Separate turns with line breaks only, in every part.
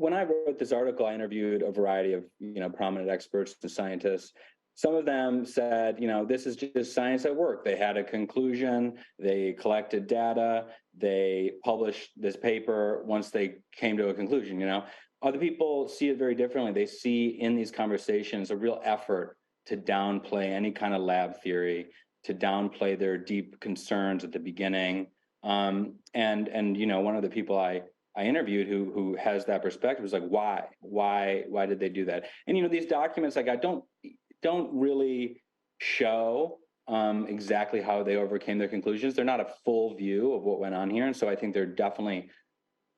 when I wrote this article, I interviewed a variety of prominent experts and scientists. Some of them said, this is just science at work. They had a conclusion, they collected data, they published this paper once they came to a conclusion. Other people see it very differently. They see in these conversations a real effort to downplay any kind of lab theory, to downplay their deep concerns at the beginning. And one of the people I interviewed who has that perspective was like, why did they do that? And these documents I got don't really show exactly how they overcame their conclusions. They're not a full view of what went on here, and so I think there are definitely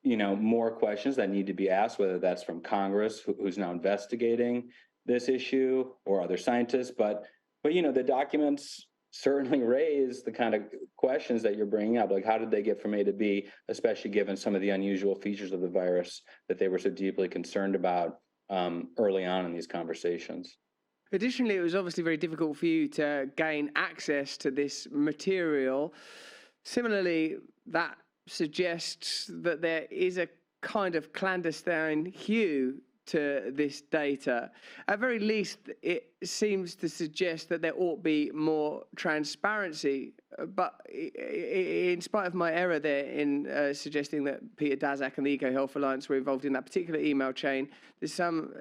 more questions that need to be asked, whether that's from Congress, who's now investigating this issue, or other scientists. But the documents certainly raise the kind of questions that you're bringing up, like how did they get from A to B, especially given some of the unusual features of the virus that they were so deeply concerned about early on in these conversations.
Additionally, it was obviously very difficult for you to gain access to this material. Similarly, that suggests that there is a kind of clandestine hue to this data. At very least, it seems to suggest that there ought to be more transparency. But in spite of my error there in suggesting that Peter Daszak and the EcoHealth Alliance were involved in that particular email chain, there's some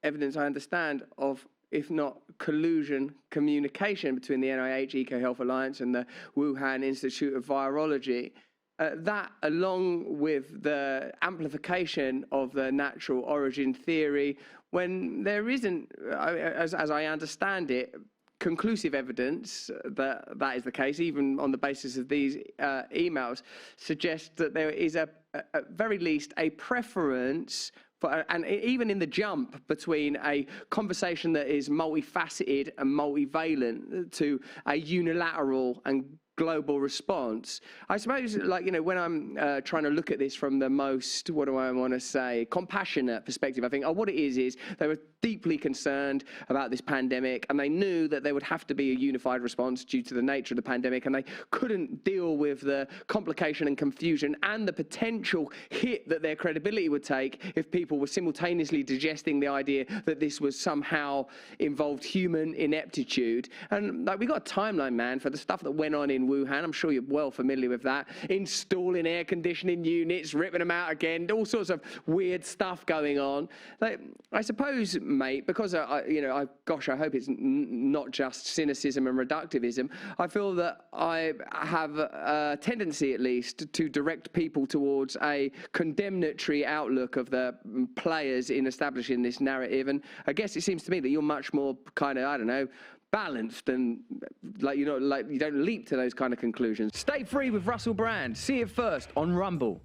evidence I understand of, if not collusion, communication between the NIH EcoHealth Alliance and the Wuhan Institute of Virology. That, along with the amplification of the natural origin theory, when there isn't, as I understand it, conclusive evidence that that is the case, even on the basis of these emails, suggests that there is at very least a preference for, and even in the jump between a conversation that is multifaceted and multivalent to a unilateral and global response. I suppose, when I'm trying to look at this from the most, what do I want to say, compassionate perspective, I think, what it is they were deeply concerned about this pandemic, and they knew that there would have to be a unified response due to the nature of the pandemic, and they couldn't deal with the complication and confusion and the potential hit that their credibility would take if people were simultaneously digesting the idea that this was somehow involved human ineptitude. And we got a timeline, man, for the stuff that went on in Wuhan. I'm sure you're well familiar with that. Installing air conditioning units, ripping them out again, all sorts of weird stuff going on. I suppose, mate, because I hope it's not just cynicism and reductivism. I feel that I have a tendency, at least, to direct people towards a condemnatory outlook of the players in establishing this narrative. And I guess it seems to me that you're much more kind of, I don't know, balanced and you don't leap to those kind of conclusions.
Stay free with Russell Brand. See it first on Rumble.